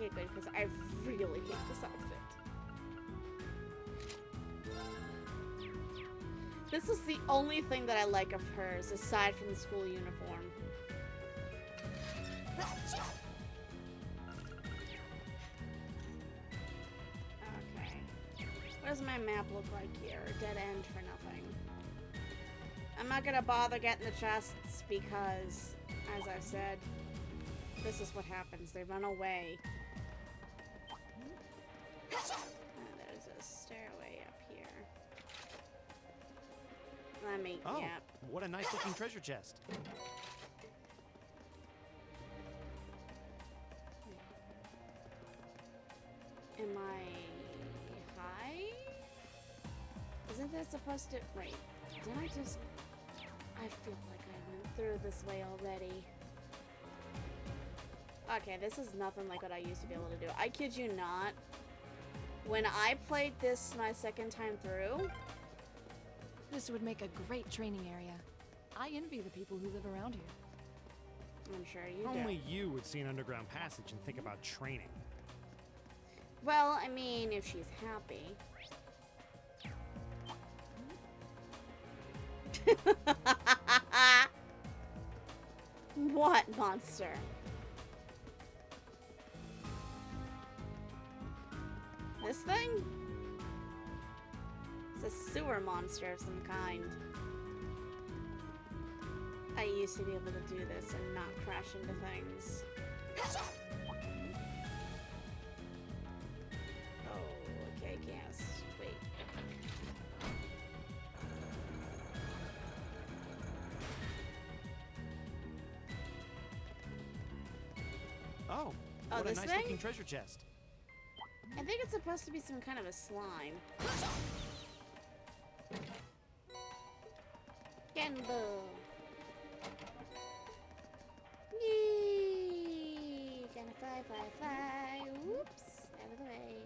Okay, good, because I really hate this outfit. This is the only thing that I like of hers, aside from the school uniform. Okay. What does my map look like here? Dead end for nothing. I'm not gonna bother getting the chests because, as I've said, this is what happens. They run away. There's a stairway up here. Let me, oh, yep. What a nice looking treasure chest. Am I high? Isn't that supposed to... Wait, did I just... I feel like I went through this way already. Okay, this is nothing like what I used to be able to do. I kid you not. When I played this my second time through... This would make a great training area. I envy the people who live around here. I'm sure you do. Only you would see an underground passage and think about training. Well, I mean, if she's happy. What monster? This thing? It's a sewer monster of some kind. I used to be able to do this and not crash into things. Oh, okay, yes. Wait. Oh, Oh, what a this nice thing? looking treasure chest. I think it's supposed to be some kind of a slime. Genbo. Yee! Gonna fly. Whoops! Out of the way.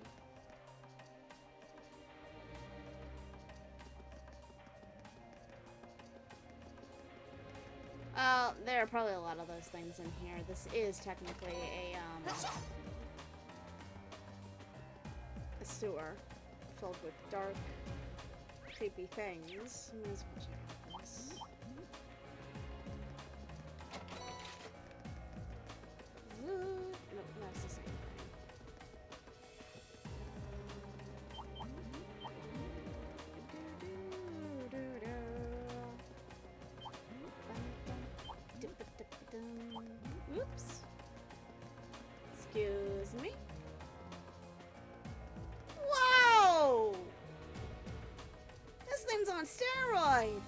There are probably a lot of those things in here. This is technically a sewer filled with dark, creepy things. Might as well check out this. Nope, that's the same thing. Oops. Excuse me. Whoa! This thing's on steroids.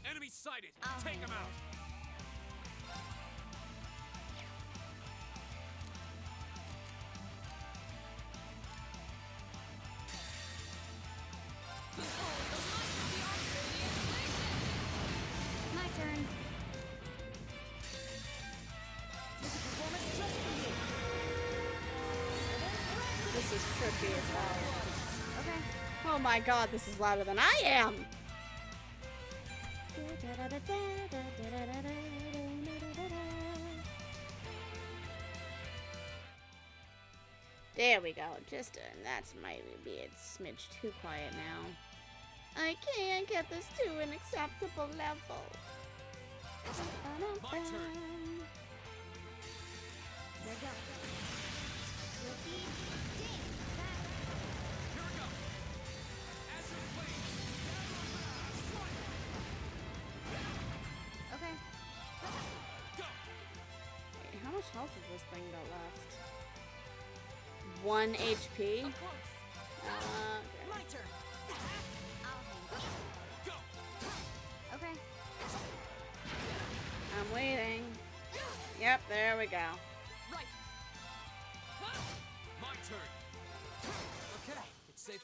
Enemy sighted! Take him out! My turn. This is trippy as hell. Okay. Oh my god, this is louder than I am! There we go. Just that's might be a smidge too quiet now. I can't get this to an acceptable level. My turn. There we go. Here we go! Acid flames! Okay. Go! Wait, how much health has this thing got left? 1 HP? Of course. Okay. My turn. Go! Okay. I'm waiting. Yep, there we go. Right. My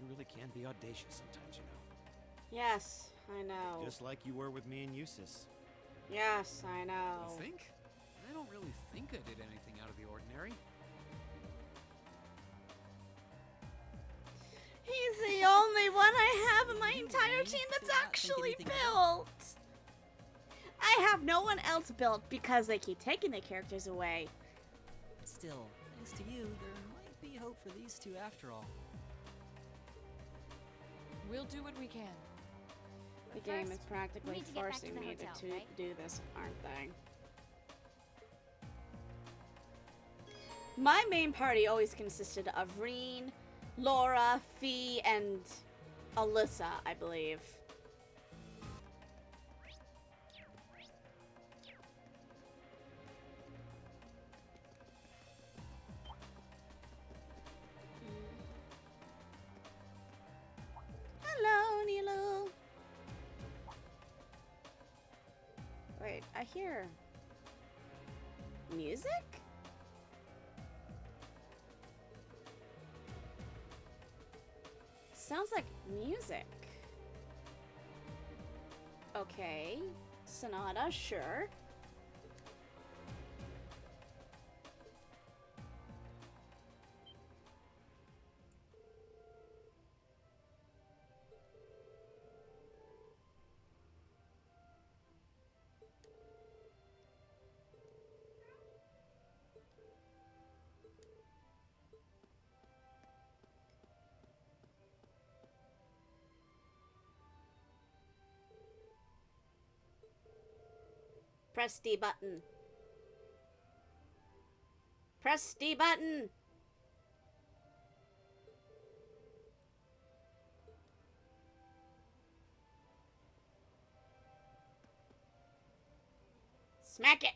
You really can be audacious sometimes, you know. Yes, I know. Just like you were with me and Eustace. Yes, I know. You think? I don't really think I did anything out of the ordinary. He's the only one I have in my You, entire Rean, team did that's not think actually anything of it. built. I have no one else built because they keep taking the characters away. Still, thanks to you, there might be hope for these two after all. We'll do what we can. The But game first, is practically we need to get back to forcing the me hotel, to right? do this, aren't they? My main party always consisted of Rean, Laura, Fee, and Alyssa, I believe. Hello, Nilo. Wait, I hear music? Sounds like music. Okay. Sonata, sure. Press D button. Press D button. Smack it.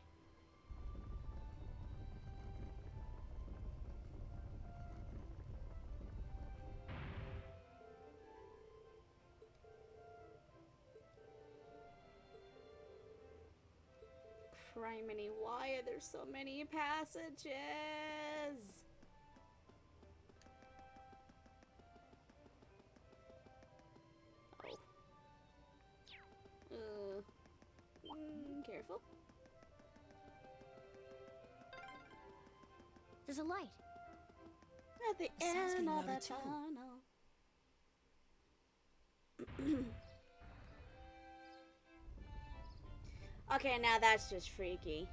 Criminy, why are there so many passages? Oh. Careful. There's a light. At the Sounds end getting of louder the too. tunnel. Okay, now that's just freaky.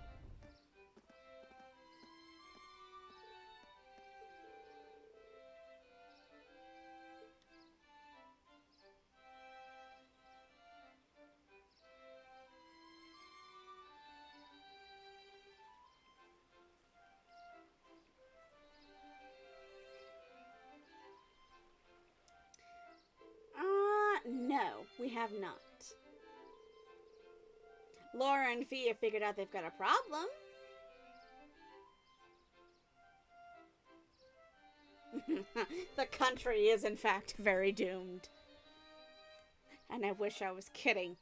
No, we have not. Laura and Fee have figured out they've got a problem. The country is, in fact, very doomed. And I wish I was kidding.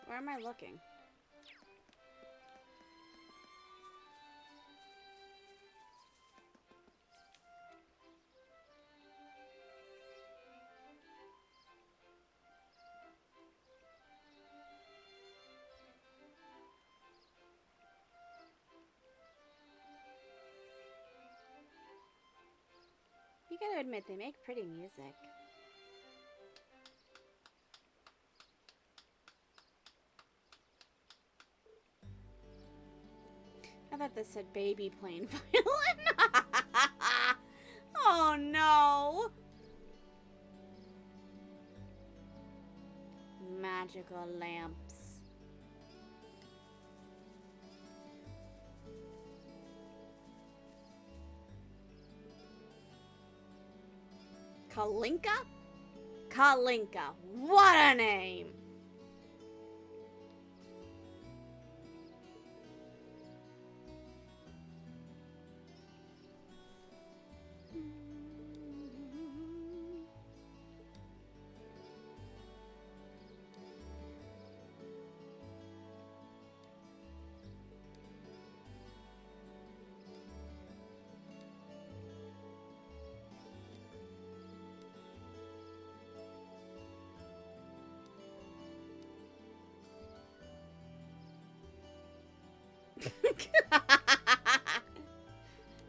Where am I looking? You gotta admit, they make pretty music. I thought this said baby playing violin. Oh no! Magical lamps. Kalinka? Kalinka. What a name!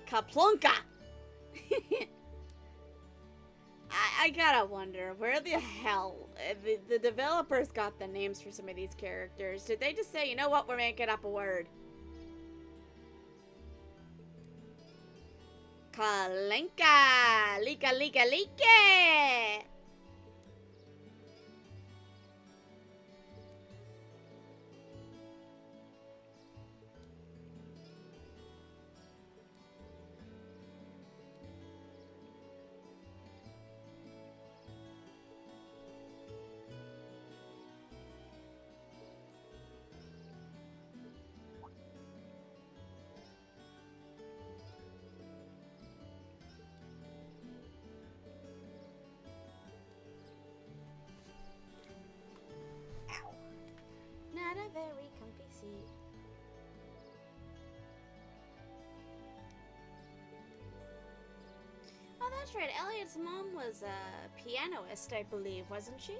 Kaplunka! I gotta wonder, where the hell the developers got the names for some of these characters? Did they just say, you know what, we're making up a word? Kalenka! Lika lika like! Not a very comfy seat. Oh, that's right. Elliot's mom was a pianist, I believe, wasn't she?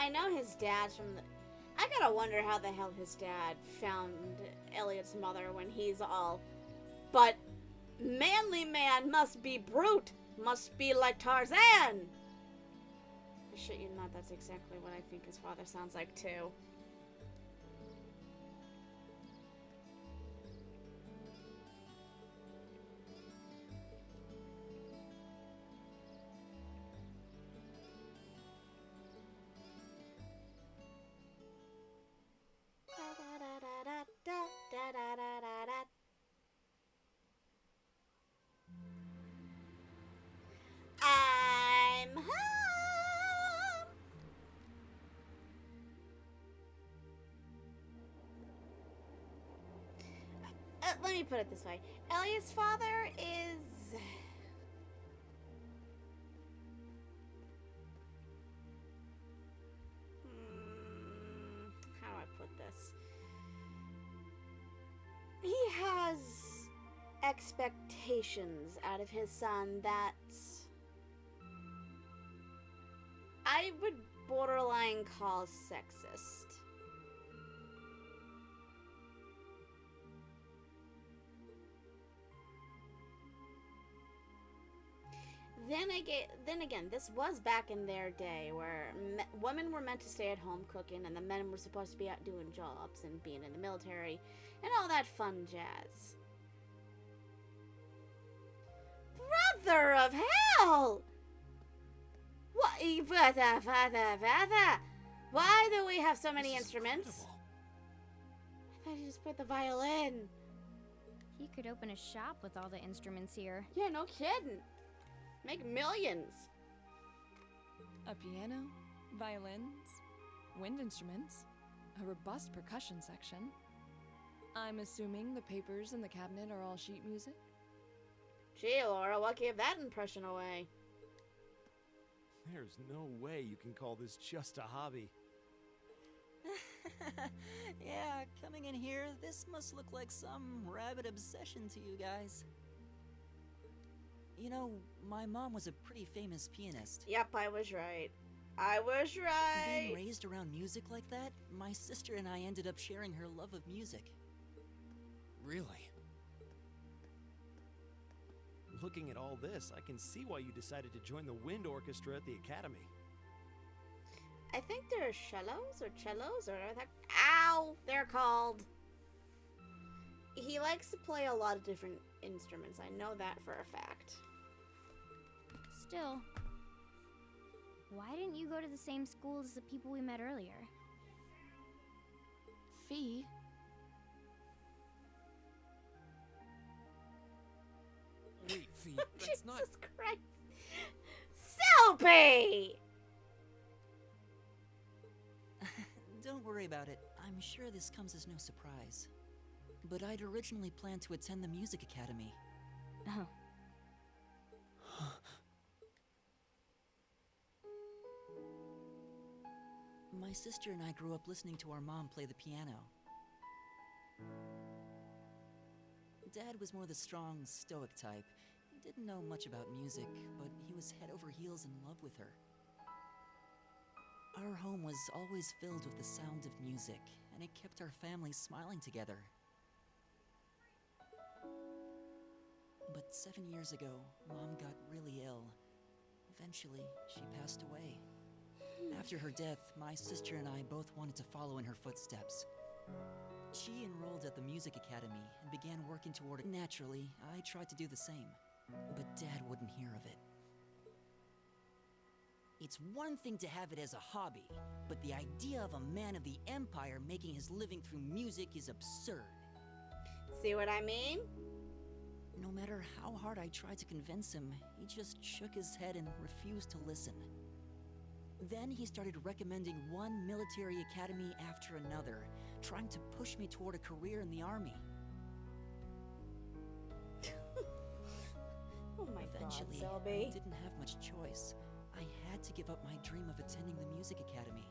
I know his dad's from the... I gotta wonder how the hell his dad found Elliot's mother when he's all... But manly man must be brute, must be like Tarzan! I shit you not, that's exactly what I think his father sounds like too. I'm home. Let me put it this way. Elliot's father is... how do I put this? He has expectations out of his son that I would borderline call sexist. Then again, this was back in their day where women were meant to stay at home cooking and the men were supposed to be out doing jobs and being in the military and all that fun jazz. Brother of hell! What? Why do we have so many instruments? Incredible. I thought you just put the violin. You could open a shop with all the instruments here. Yeah, no kidding. Make millions. A piano, violins, wind instruments, a robust percussion section. I'm assuming the papers in the cabinet are all sheet music? Gee, Laura, what gave that impression away? There's no way you can call this just a hobby. Yeah, coming in here, this must look like some rabid obsession to you guys. You know, my mom was a pretty famous pianist. Yep, I was right. I was right. Being raised around music like that, my sister and I ended up sharing her love of music. really. Looking at all this, I can see why you decided to join the wind orchestra at the academy. I think they're cellos, or ow, they're called. He likes to play a lot of different instruments. I know that for a fact. Still, why didn't you go to the same school as the people we met earlier? Fee? Wait, Fee, that's not. Jesus Christ. Selby! Don't worry about it. I'm sure this comes as no surprise. But I'd originally planned to attend the music academy. Oh. My sister and I grew up listening to our mom play the piano. Dad was more the strong, stoic type. He didn't know much about music, but he was head over heels in love with her. Our home was always filled with the sound of music, and it kept our family smiling together. But 7 years ago, Mom got really ill. Eventually, she passed away. After her death, my sister and I both wanted to follow in her footsteps. She enrolled at the music academy and began working toward it. Naturally, I tried to do the same, but Dad wouldn't hear of it. It's one thing to have it as a hobby, but the idea of a man of the Empire making his living through music is absurd. See what I mean? No matter how hard I tried to convince him, he just shook his head and refused to listen. Then he started recommending one military academy after another, trying to push me toward a career in the army. Oh my Eventually, God, I Selby. didn't have much choice. I had to give up my dream of attending the music academy.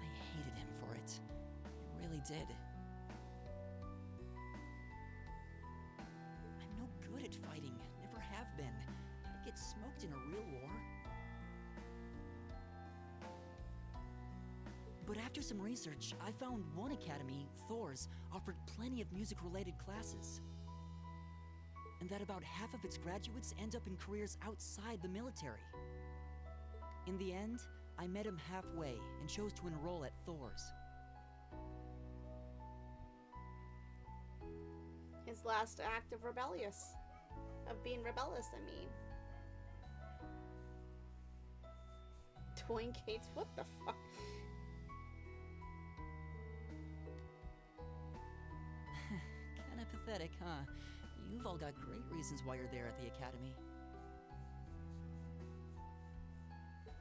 I hated him for it. I really did. I'm no good at fighting, never have been. I'd get smoked in a real war. But after some research, I found one academy, Thor's, offered plenty of music-related classes. And that about half of its graduates end up in careers outside the military. In the end, I met him halfway and chose to enroll at Thor's. His last act of being rebellious, I mean. Twink hates, what the fuck? Kinda pathetic, huh? You've all got great reasons why you're there at the academy.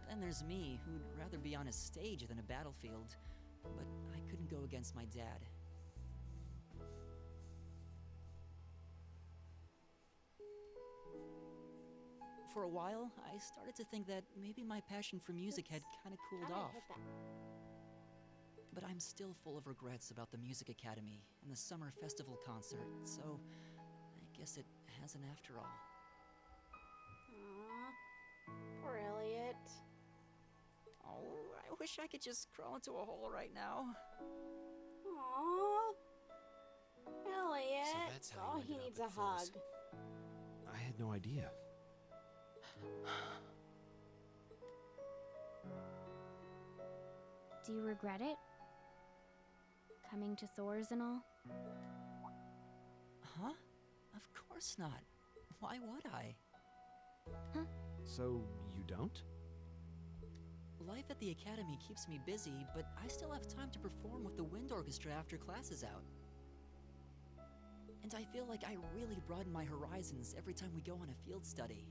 Then there's me, who'd rather be on a stage than a battlefield. But I couldn't go against my dad. For a while, I started to think that maybe my passion for music had kinda cooled How did I off. hit that? But I'm still full of regrets about the music academy and the summer festival concert, so I guess it hasn't after all. Aw, poor Elliot. Oh, I wish I could just crawl into a hole right now. Aw, Elliot. So that's how Oh, you he ended needs up a at Thor's. hug. I had no idea. Do you regret it? Coming to Thor's and all? Huh? Of course not. Why would I? So, you don't? Life at the academy keeps me busy, but I still have time to perform with the wind orchestra after class is out. And I feel like I really broaden my horizons every time we go on a field study.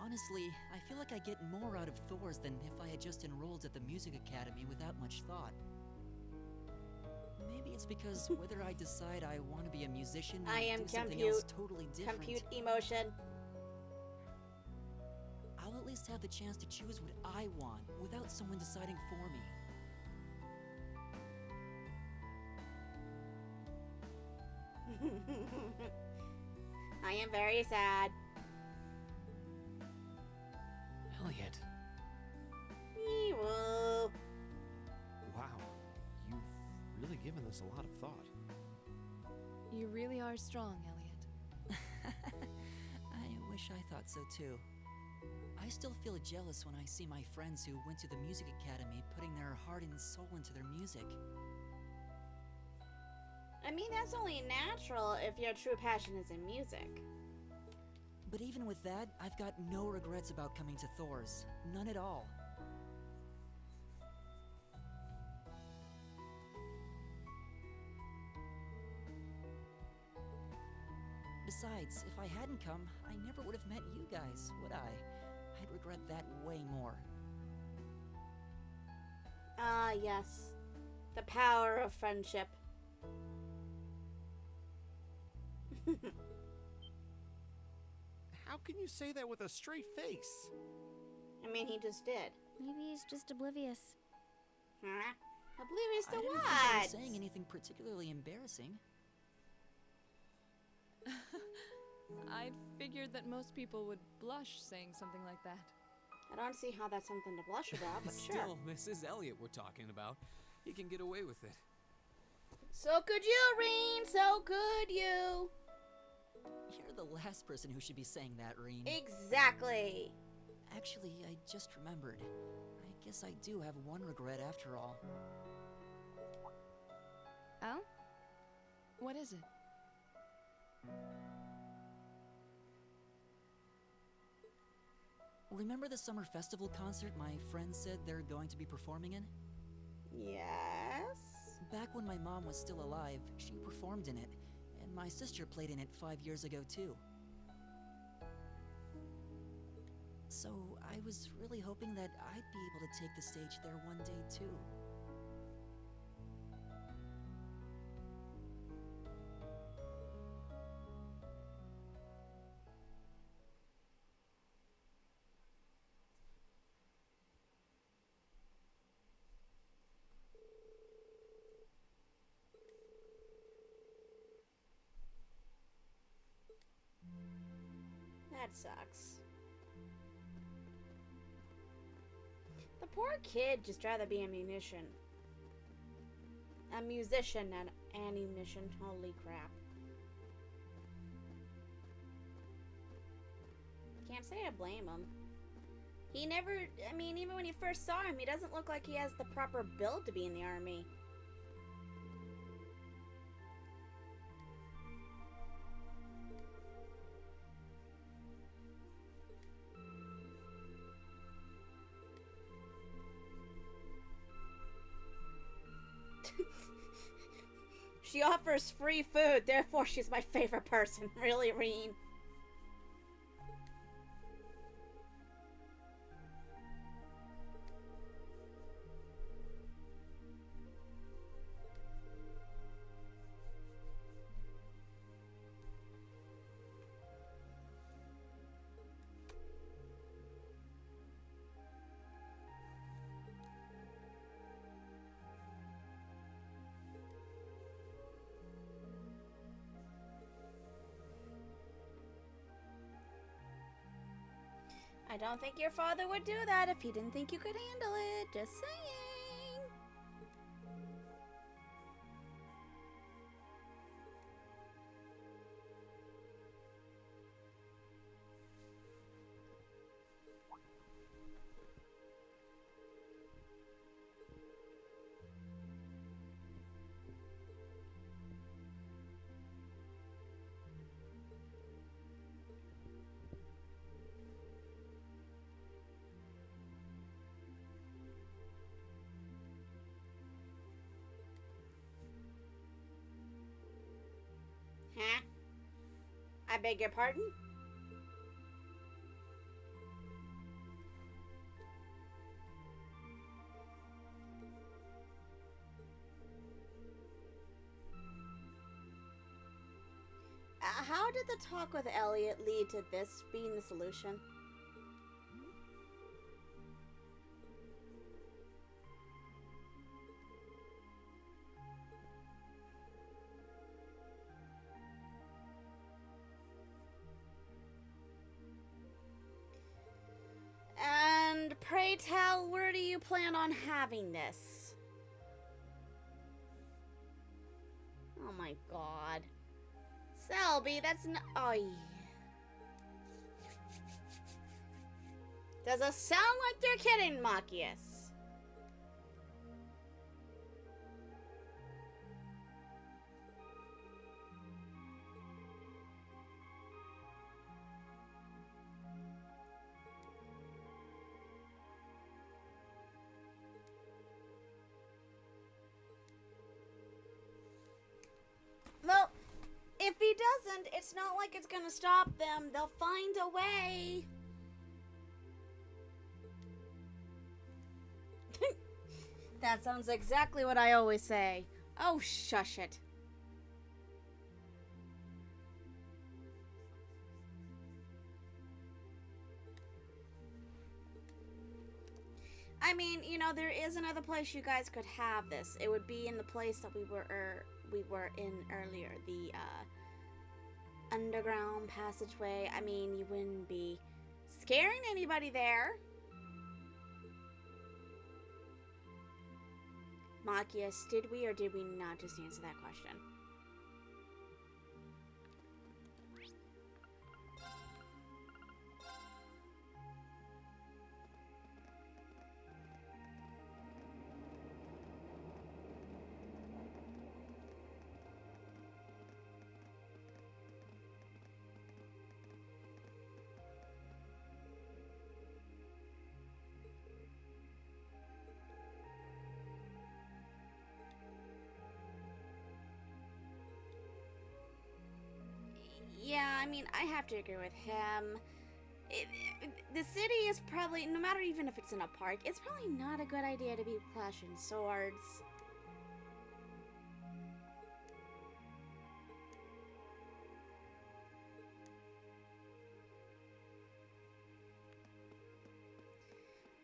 Honestly, I feel like I get more out of Thor's than if I had just enrolled at the music academy without much thought. Maybe it's because whether I decide I want to be a musician or I am do something compute. else totally different, Compute emotion. I'll at least have the chance to choose what I want without someone deciding for me. I am very sad. Elliot. given this a lot of thought. You really are strong, Elliot. I wish I thought so too. I still feel jealous when I see my friends who went to the music academy putting their heart and soul into their music. I mean, that's only natural if your true passion is in music. But even with that, I've got no regrets about coming to Thor's. None at all. Besides, if I hadn't come, I never would have met you guys, would I? I'd regret that way more. Ah, yes. The power of friendship. How can you say that with a straight face? I mean, he just did. Maybe he's just oblivious. Huh? Oblivious I to didn't what? think I was saying anything particularly embarrassing. I'd figured that most people would blush saying something like that. I don't see how that's something to blush about, but sure. Still, this is Elliot we're talking about. He can get away with it. So could you, Rean. So could you. You're the last person who should be saying that, Rean. Exactly. Actually, I just remembered. I guess I do have one regret after all. Oh? What is it? Remember the summer festival concert my friends said they're going to be performing in? Yes. Back when my mom was still alive, she performed in it, and my sister played in it 5 years ago too. So I was really hoping that I'd be able to take the stage there one day too. That sucks. The poor kid just rather be a musician. A musician, not ammunition. Holy crap. Can't say I blame him. He never, I mean, even when you first saw him, he doesn't look like he has the proper build to be in the army. She offers free food, therefore she's my favorite person. Really, Rean? I don't think your father would do that if he didn't think you could handle it. Just saying. Huh? I beg your pardon? How did the talk with Elliot lead to this being the solution? And pray tell, where do you plan on having this? my god. Selby, that's not. Oh. Does it sound like they're kidding, Machias? Well, if he doesn't, it's not like it's gonna stop them. They'll find a way. That sounds exactly what I always say. Oh, shush it. I mean, you know, there is another place you guys could have this. It would be in the place that we were in earlier, the underground passageway. I mean, you wouldn't be scaring anybody there. Machias, did we or did we not just answer that question? Yeah, I mean, I have to agree with him. The city is probably, no matter even if it's in a park, it's probably not a good idea to be clashing swords.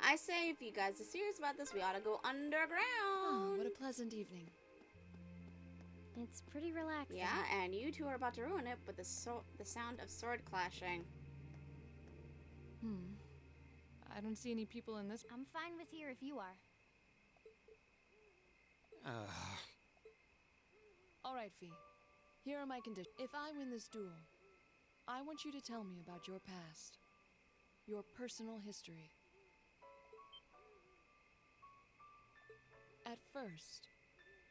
I say if you guys are serious about this, we ought to go underground. Oh, what a pleasant evening. It's pretty relaxing. Yeah, and you two are about to ruin it with the sound of sword clashing. I don't see any people in this. I'm fine with here if you are. All right, Fee. Here are my conditions. If I win this duel, I want you to tell me about your past, your personal history. At first,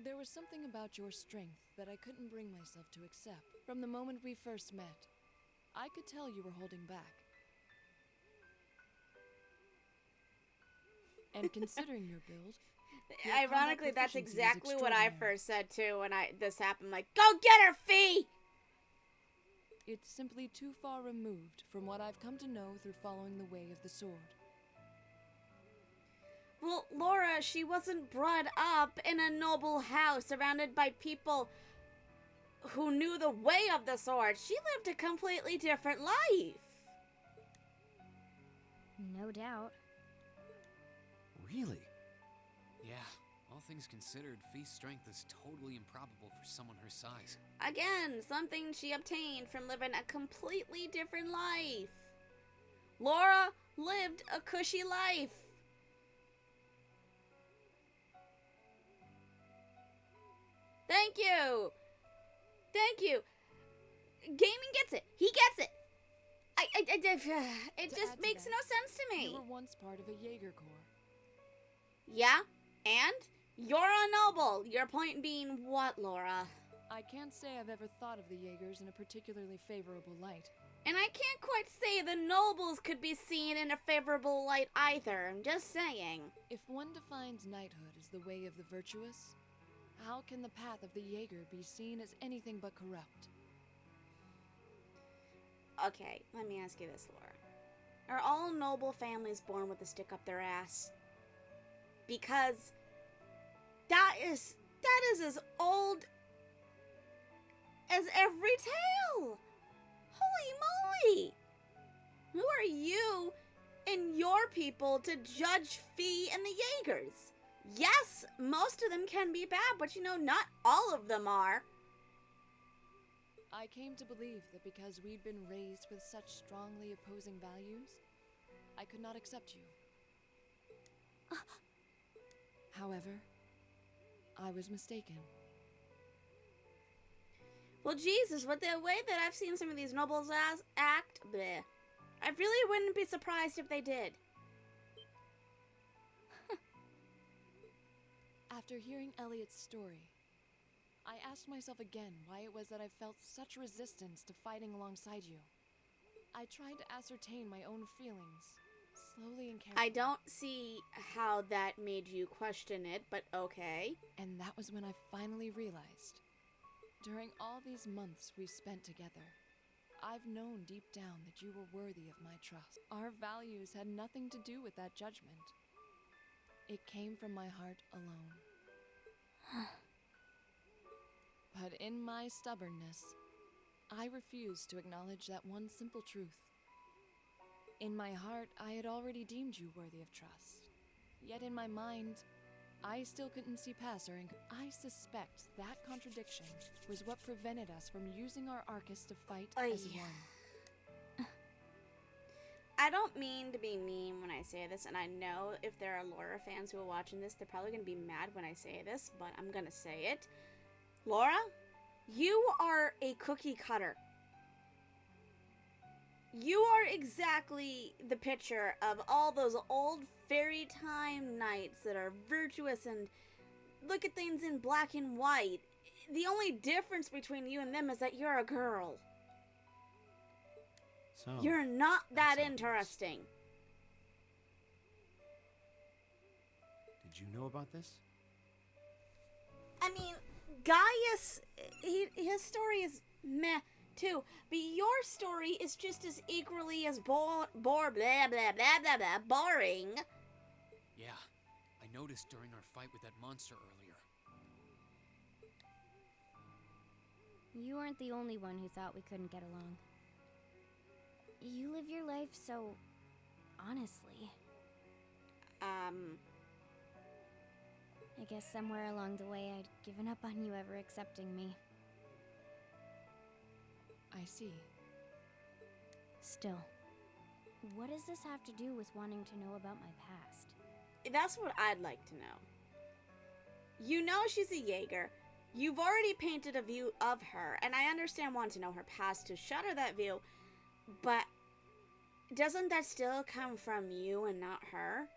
there was something about your strength that I couldn't bring myself to accept. From the moment we first met, I could tell you were holding back. And considering your build, your Ironically, combat that's proficiency is exactly what I extraordinary. first said too when this happened. Like, go get her, Fee! It's simply too far removed from what I've come to know through following the way of the sword. Well, Laura, she wasn't brought up in a noble house surrounded by people who knew the way of the sword. She lived a completely different life. No doubt. Really? Yeah, all things considered, Fee's strength is totally improbable for someone her size. Again, something she obtained from living a completely different life. Laura lived a cushy life. Thank you. Thank you. Gaming gets it. He gets it. It To just add to makes that, no sense to me. You were once part of a Jaeger Corps. Yeah? And? You're a noble. Your point being what, Laura? I can't say I've ever thought of the Jaegers in a particularly favorable light. And I can't quite say the nobles could be seen in a favorable light either. I'm just saying. If one defines knighthood as the way of the virtuous, how can the path of the Jaeger be seen as anything but corrupt? Okay, let me ask you this, Laura. Are all noble families born with a stick up their ass? Because that is as old as every tale. Holy moly! Who are you and your people to judge Fee and the Jaegers? Yes, most of them can be bad, but you know, not all of them are. I came to believe that because we'd been raised with such strongly opposing values, I could not accept you. However, I was mistaken. Well, Jesus, with the way that I've seen some of these nobles act, bleh, I really wouldn't be surprised if they did. After hearing Elliot's story, I asked myself again why it was that I felt such resistance to fighting alongside you. I tried to ascertain my own feelings, slowly and carefully. I don't see how that made you question it, but okay. And that was when I finally realized. During all these months we spent together, I've known deep down that you were worthy of my trust. Our values had nothing to do with that judgment. It came from my heart alone. But in my stubbornness, I refused to acknowledge that one simple truth. In my heart, I had already deemed you worthy of trust. Yet in my mind, I still couldn't see past our I suspect that contradiction was what prevented us from using our Arcus to fight as one. I don't mean to be mean when I say this, and I know if there are Laura fans who are watching this, they're probably going to be mad when I say this, but I'm going to say it. Laura, you are a cookie cutter. You are exactly the picture of all those old fairy time knights that are virtuous and look at things in black and white. The only difference between you and them is that you're a girl. So, You're not that that's how it is. interesting. Did you know about this? I mean, Gaius, his story is meh too, but your story is just as equally as blah blah blah blah blah blah boring. Yeah, I noticed during our fight with that monster earlier. You weren't the only one who thought we couldn't get along. You live your life so honestly. I guess somewhere along the way I'd given up on you ever accepting me. I see. Still, what does this have to do with wanting to know about my past? That's what I'd like to know. You know she's a Jaeger. You've already painted a view of her, and I understand wanting to know her past to shatter that view, but doesn't that still come from you and not her?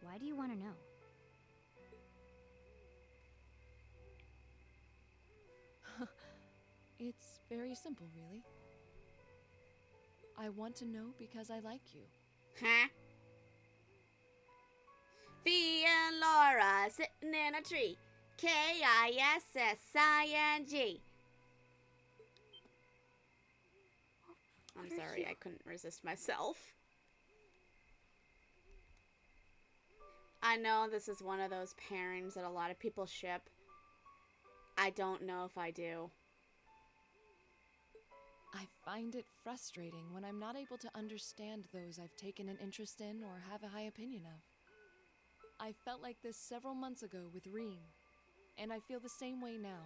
Why do you want to know? It's very simple, really. I want to know because I like you. Huh? Fee and Laura sitting in a tree. Kissing. I'm sorry, I couldn't resist myself. I know this is one of those pairings that a lot of people ship. I don't know if I do. I find it frustrating when I'm not able to understand those I've taken an interest in or have a high opinion of. I felt like this several months ago with Rean, and I feel the same way now.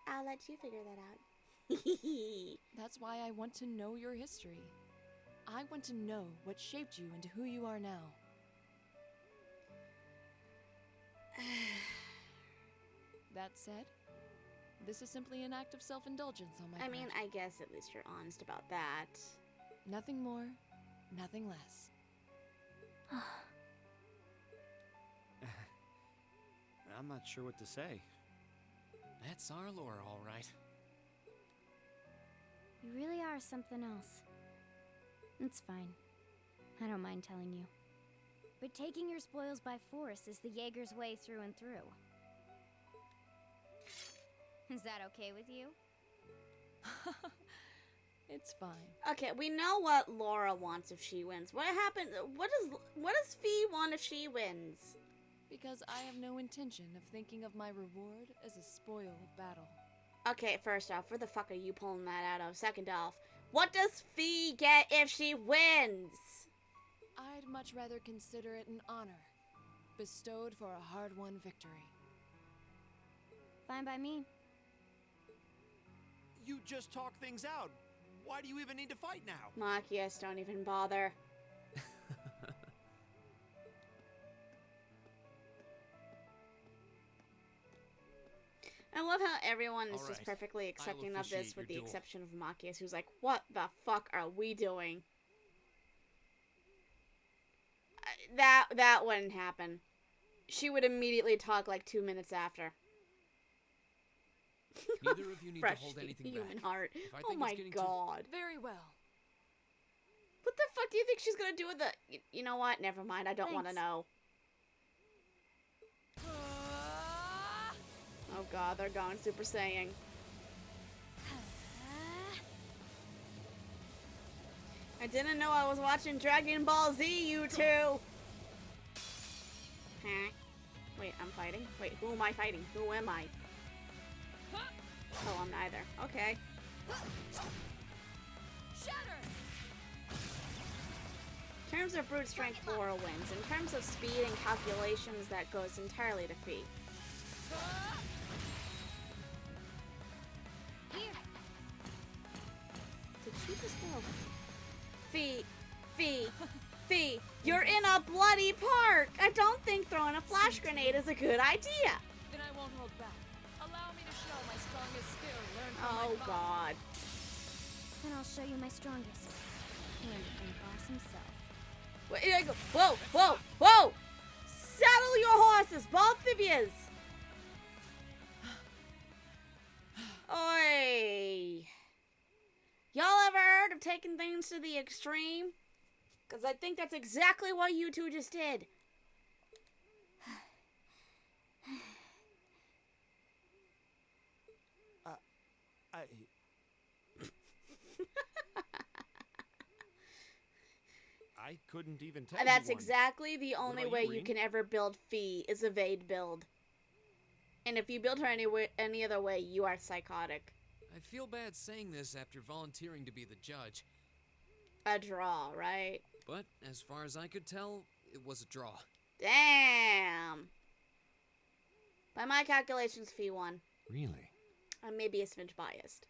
I'll let you figure that out. That's why I want to know your history. I want to know what shaped you into who you are now. That said, this is simply an act of self-indulgence on my part. I mean, I guess at least you're honest about that. Nothing more, nothing less. I'm not sure what to say. That's our Laura, all right. You really are something else. It's fine. I don't mind telling you. But taking your spoils by force is the Jaeger's way through and through. Is that okay with you? It's fine. Okay, we know what Laura wants if she wins. What happened? What does Fee want if she wins? Because I have no intention of thinking of my reward as a spoil of battle. Okay, first off, where the fuck are you pulling that out of? Second off, what does Fee get if she wins? I'd much rather consider it an honor, bestowed for a hard-won victory. Fine by me. You just talk things out. Why do you even need to fight now? Machias, don't even bother. I love how everyone is All just right. perfectly accepting of this, officiate with the your duel. exception of Machias, who's like, "What the fuck are we doing?" That wouldn't happen. She would immediately talk like 2 minutes after. Neither of you need to Fresh hold anything human back. heart. If I Oh think my it's getting god. Very well. What the fuck do you think she's gonna do with the... You know what? Never mind. I don't want to Thanks. know. Oh god, they're going Super Saiyan. I didn't know I was watching Dragon Ball Z, you two! Huh? Wait, I'm fighting? Wait, who am I fighting? Who am I? Oh, I'm neither. Okay. Shatter! In terms of brute strength, Flora wins. In terms of speed and calculations, that goes entirely to Fee. Here. Did she just throw... Fee, you're in a bloody park! I don't think throwing a flash grenade is a good idea! Then I won't hold back. Allow me to show my strongest skill learned from Oh my father. god. Then I'll show you my strongest. Learned from the boss himself. Wait, I go. Whoa, whoa, whoa! Saddle your horses, both of yous! Oi! Y'all ever heard of taking things to the extreme? Because I think that's exactly what you two just did. I... I couldn't even tell And that's you one. exactly the only about way you, you Rean? can ever build Fee is evade build. And if you build her any other way, you are psychotic. I feel bad saying this after volunteering to be the judge, A draw, right? but as far as I could tell, it was a draw. Damn. By my calculations, Fee won. Really? I may be a smidge biased.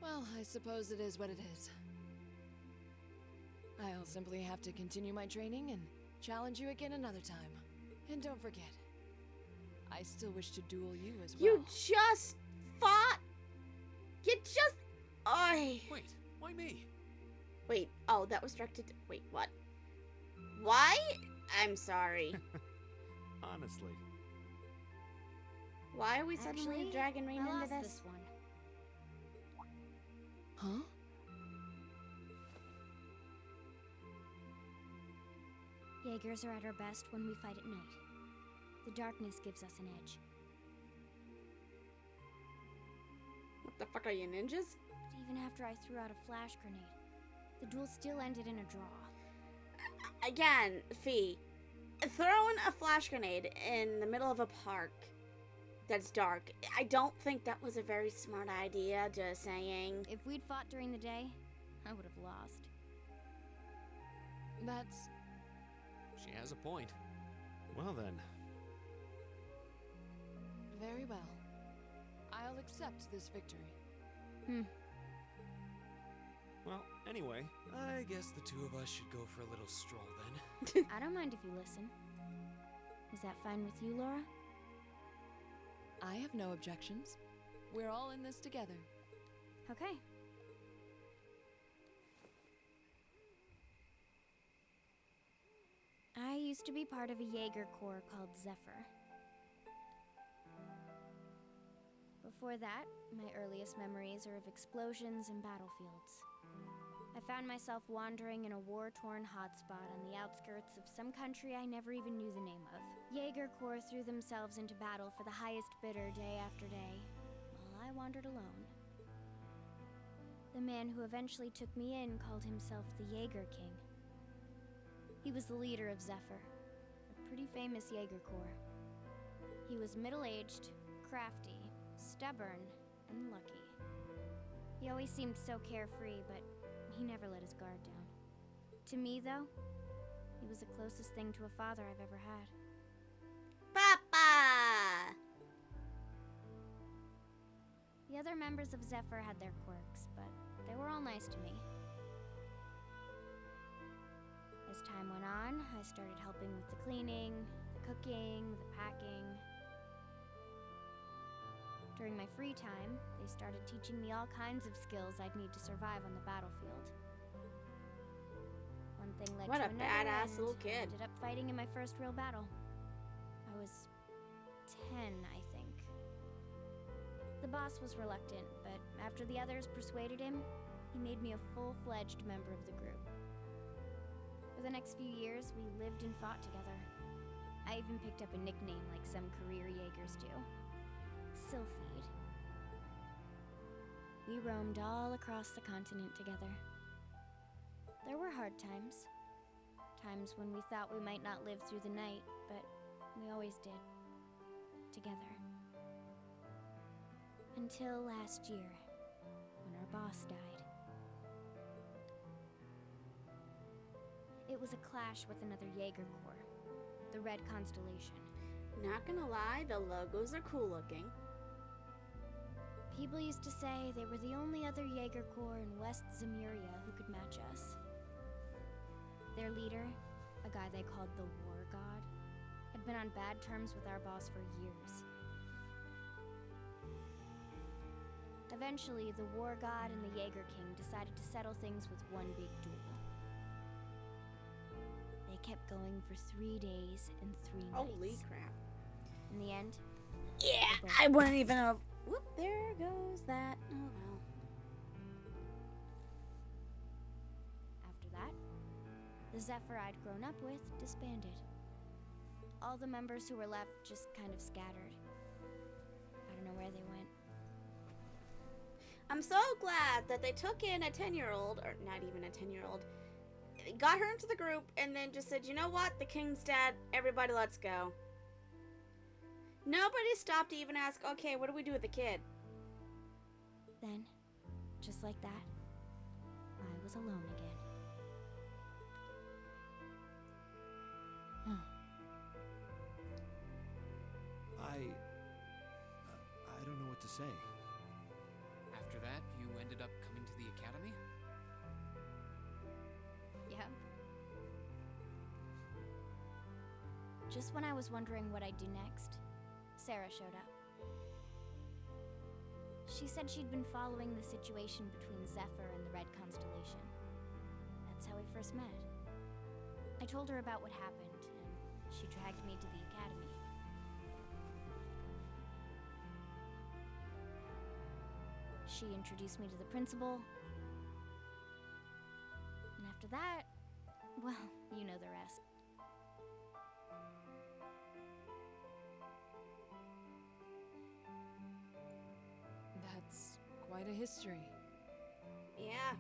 Well, I suppose it is what it is. I'll simply have to continue my training and challenge you again another time. And don't forget, I still wish to duel you as well. You just fought. You just. Oi. Wait, why me? Wait. Oh, that was directed. Wait, what? Why? I'm sorry. Honestly. Why are we suddenly Actually, dragging Rean I into lost this? one. Huh? Jaegers are at our best when we fight at night. The darkness gives us an edge. What the fuck are you, ninjas? But even after I threw out a flash grenade, the duel still ended in a draw. Again, Fee, throwing a flash grenade in the middle of a park that's dark, I don't think that was a very smart idea, just saying. If we'd fought during the day, I would have lost. That's... She has a point. Well then. very well. I'll accept this victory. Well, anyway. I guess the two of us should go for a little stroll then. I don't mind if you listen. Is that fine with you, Laura? I have no objections. We're all in this together. Okay. I used to be part of a Jaeger Corps called Zephyr. Before that, my earliest memories are of explosions and battlefields. I found myself wandering in a war-torn hotspot on the outskirts of some country I never even knew the name of. Jaeger Corps threw themselves into battle for the highest bidder day after day, while I wandered alone. The man who eventually took me in called himself the Jaeger King. He was the leader of Zephyr, a pretty famous Jaeger Corps. He was middle-aged, crafty, stubborn, and lucky. He always seemed so carefree, but he never let his guard down. To me, though, he was the closest thing to a father I've ever had. Papa! The other members of Zephyr had their quirks, but they were all nice to me. As time went on, I started helping with the cleaning, the cooking, the packing, During my free time, they started teaching me all kinds of skills I'd need to survive on the battlefield. One thing led What to a another, badass and little I kid. ended up fighting in my first real battle. I was 10, I think. The boss was reluctant, but after the others persuaded him, he made me a full-fledged member of the group. For the next few years, we lived and fought together. I even picked up a nickname like some career Jaegers do. Sylphide. We roamed all across the continent together. There were hard times. Times when we thought we might not live through the night, but we always did. Together. Until last year, when our boss died. It was a clash with another Jaeger Corps, the Red Constellation. Not gonna lie, the logos are cool looking. People used to say they were the only other Jaeger Corps in West Zemuria who could match us. Their leader, a guy they called the War God, had been on bad terms with our boss for years. Eventually, the War God and the Jaeger King decided to settle things with one big duel. They kept going for 3 days and 3 nights. Holy crap. In the end, Yeah, both- I wouldn't even have. Whoop, there goes that. Oh well. after that, the Zephyr I'd grown up with disbanded. All the members who were left just kind of scattered. I don't know where they went. I'm so glad that they took in a 10-year-old, or not even a 10-year-old, got her into the group, and then just said, you know what, the king's dead, everybody let's go. Nobody stopped to even ask, okay, what do we do with the kid? Then, just like that, I was alone again. I don't know what to say. After that, you ended up coming to the academy? Yeah. Just when I was wondering what I'd do next, Sarah showed up. She said she'd been following the situation between Zephyr and the Red Constellation. That's how we first met. I told her about what happened, and she dragged me to the academy. She introduced me to the principal. And after that, well, you know the rest. That's quite a history. Yeah,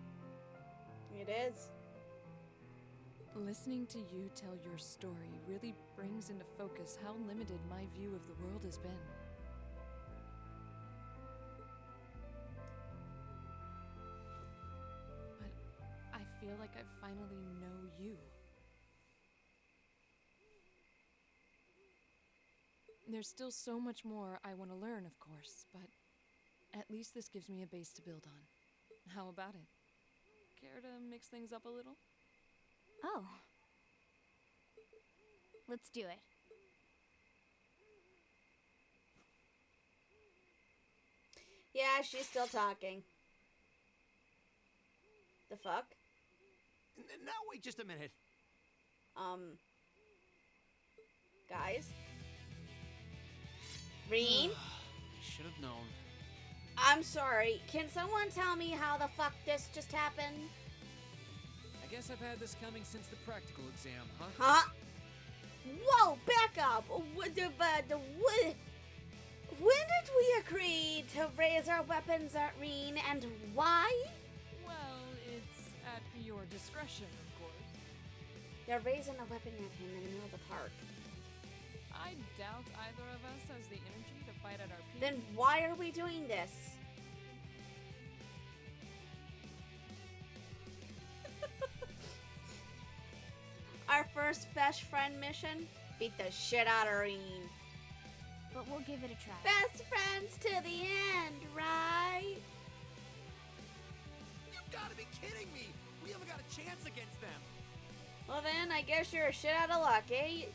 it is. Listening to you tell your story really brings into focus how limited my view of the world has been. But I feel like I finally know you. There's still so much more I want to learn, of course, but at least this gives me a base to build on. How about it? Care to mix things up a little? Oh. Let's do it. Yeah, she's still talking. The fuck? Now wait just a minute. Guys? Rean? Should have known. I'm sorry. Can someone tell me how the fuck this just happened? I guess I've had this coming since the practical exam, huh? Huh? Whoa, back up! When did we agree to raise our weapons at Rean, and why? Well, it's at your discretion, of course. They're raising a weapon at him in the middle of the park. I doubt either of us has the energy to fight at our peak. Then why are we doing this? Our first best friend mission? Beat the shit out of Rean. But we'll give it a try. Best friends to the end, right? You gotta be kidding me! We haven't got a chance against them! Well then, I guess you're a shit out of luck, eh?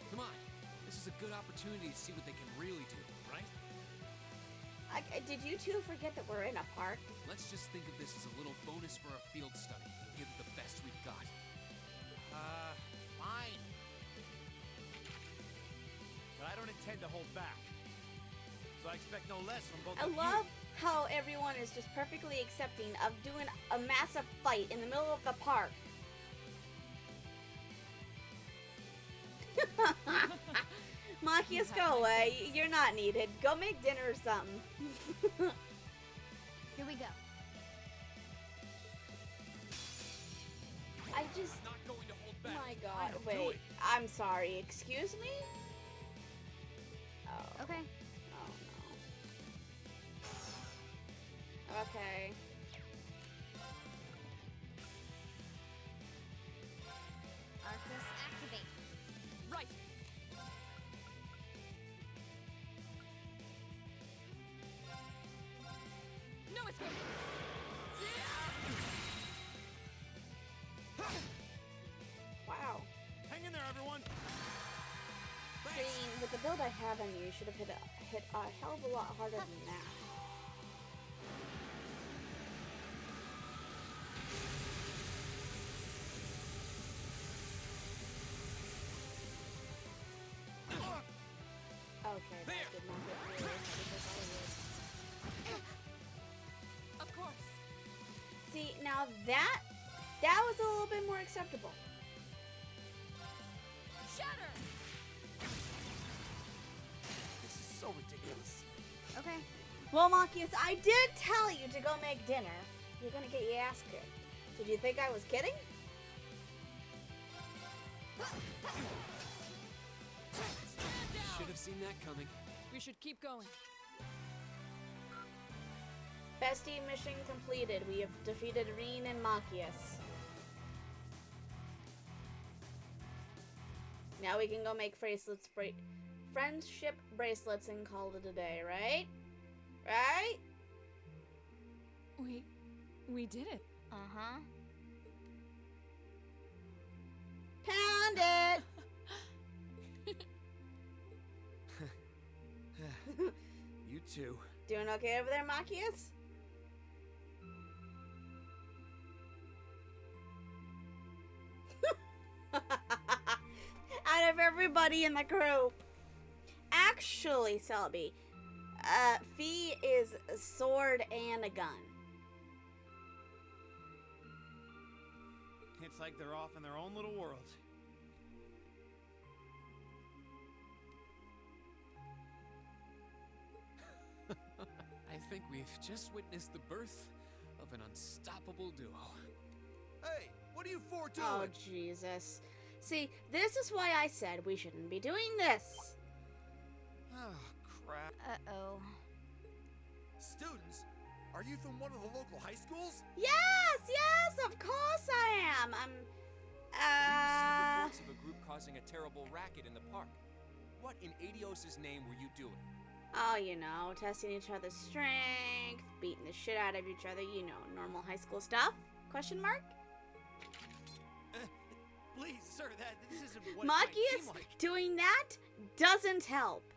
Come on. This is a good opportunity to see what they can really do, right? Did you two forget that we're in a park? Let's just think of this as a little bonus for our field study. Give it the best we've got. Fine. But I don't intend to hold back. So I expect no less from both I of love you. how everyone is just perfectly accepting of doing a massive fight in the middle of the park. Machias, go away. You're not needed. Go make dinner or something. Here we go. I just... Not going to hold back. My I god. don't do Wait. it. I'm sorry. Excuse me? Oh. Okay. Oh no. Okay. Arcus, activate. Right. No escape. Wow. Hang in there, everyone. Rean, with the build I have on you, you should have hit a hell of a lot harder than that. Okay, that did not get nearly as hard as I thought it would. Of course. See, now that was a little bit more acceptable. Shatter. This is so ridiculous. Okay. Well, Machias, I did tell you to go make dinner. You're gonna get your ass kicked. Did you think I was kidding? Should have seen that coming. We should keep going. Bestie mission completed. We have defeated Rean and Machias. Now we can go make friendship bracelets and call it a day, right? Right? We did it. Uh-huh. Pound it! You too. Doing okay over there, Machias? Out of everybody in the group. Actually, Selby, Fee is a sword and a gun. It's like they're off in their own little world. I think we've just witnessed the birth of an unstoppable duo. Hey, what are you four doing? Oh, Jesus. See, this is why I said we shouldn't be doing this. Oh, crap. Uh-oh. Students, are you from one of the local high schools? Yes, of course I am. We received reports of a group causing a terrible racket in the park. What in Adios' name were you doing? Oh, you know, testing each other's strength, beating the shit out of each other, you know, normal high school stuff? Question mark? Please, sir, this isn't what it might Machias, seem like. doing that doesn't help.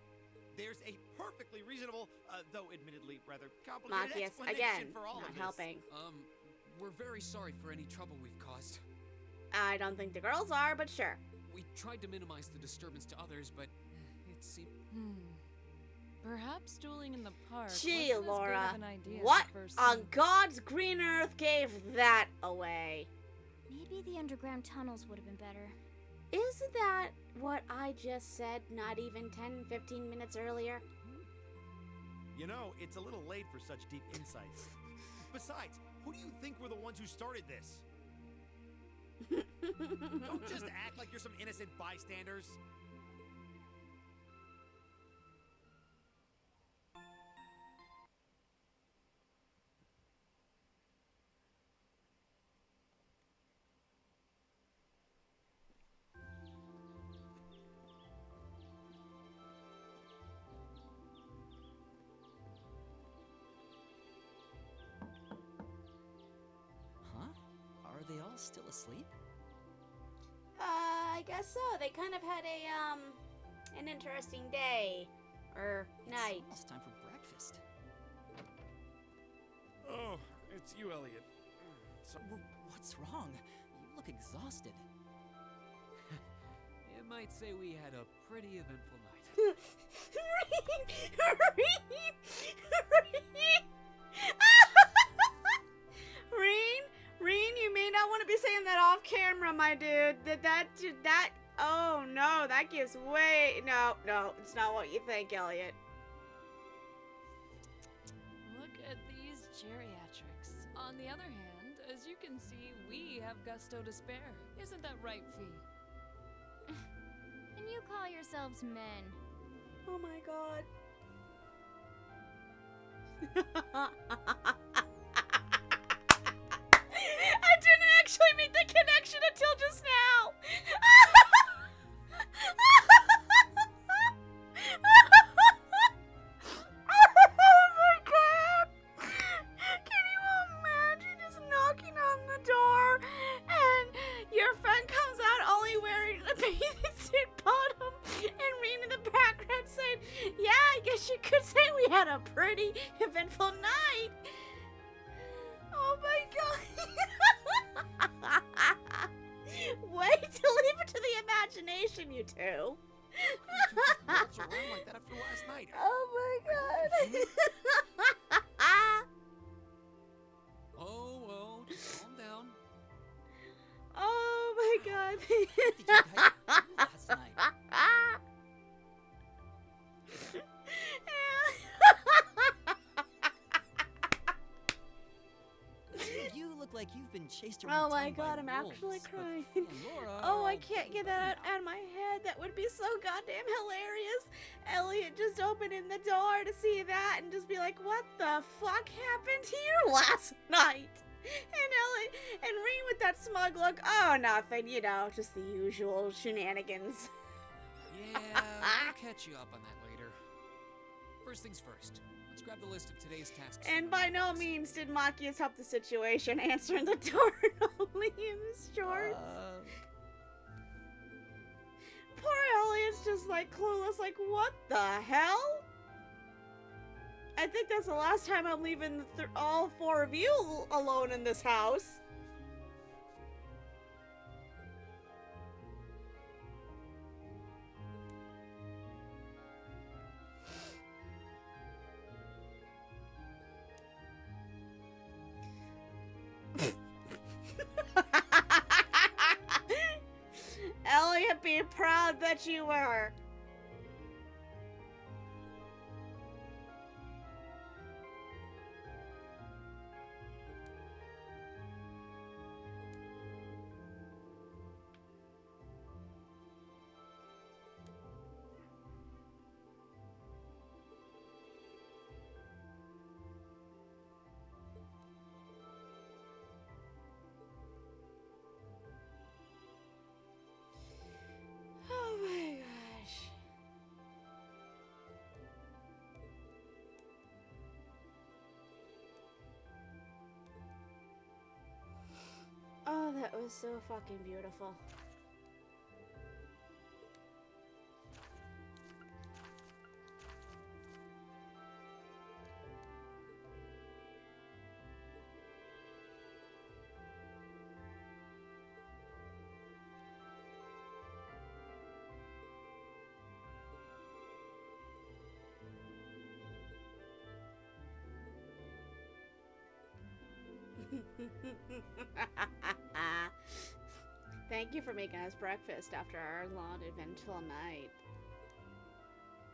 There's a perfectly reasonable, though admittedly rather complicated Machias, explanation again, for all not of this. helping. We're very sorry for any trouble we've caused. I don't think the girls are, but sure. We tried to minimize the disturbance to others, but it seemed... Perhaps dueling in the park Gee, wasn't as Laura, good of an idea as what it first on seemed. God's green earth gave that away? Maybe the underground tunnels would have been better. Isn't that what I just said not even 10, 15 minutes earlier? You know, it's a little late for such deep insights. Besides, who do you think were the ones who started this? Don't just act like you're some innocent bystanders. Huh? Are they all still asleep? I guess so. They kind of had an interesting day. Or night. It's almost time for breakfast. Oh, it's you, Elliot. So, What's wrong? You look exhausted. You might say we had a pretty eventful night. Rean, you may not want to be saying that off camera, my dude. Oh no, that gives way. No, it's not what you think, Elliot. Look at these geriatrics. On the other hand, as you can see, we have gusto to spare. Isn't that right, Fee? And you call yourselves men. Oh my god. I didn't actually make the connection until just now. Oh my god. Can you imagine just knocking on the door and your friend comes out only wearing a bathing suit bottom and Rean in the background saying, yeah, I guess you could say we had a pretty eventful night. Oh my god. Way to leave it to the imagination, you two. waltz around like that after last night. Oh my god. Oh, just calm down. Oh my god. What did you guys do last night? You look like you've been chased around Oh my town by god, I'm wolves, actually but crying. you and Laura Oh, are I all can't get fine that now. out of my head. That would be so goddamn hilarious. Elliot just opening the door to see that and just be like, what the fuck happened here last night? And Elliot and Rean with that smug look, oh, nothing, you know, just the usual shenanigans. Yeah, we'll catch you up on that later. First things first. Let's grab the list of today's tasks. And by no means did Machias help the situation, answering the door only in his shorts. Poor Elliot's just like clueless, like, what the hell? I think that's the last time I'm leaving all four of you alone in this house. Elliot, be proud that you were. Oh my gosh. Oh, that was so fucking beautiful. Thank you for making us breakfast after our long, eventful night.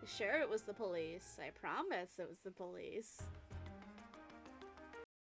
Sure, it was the police. I promise it was the police.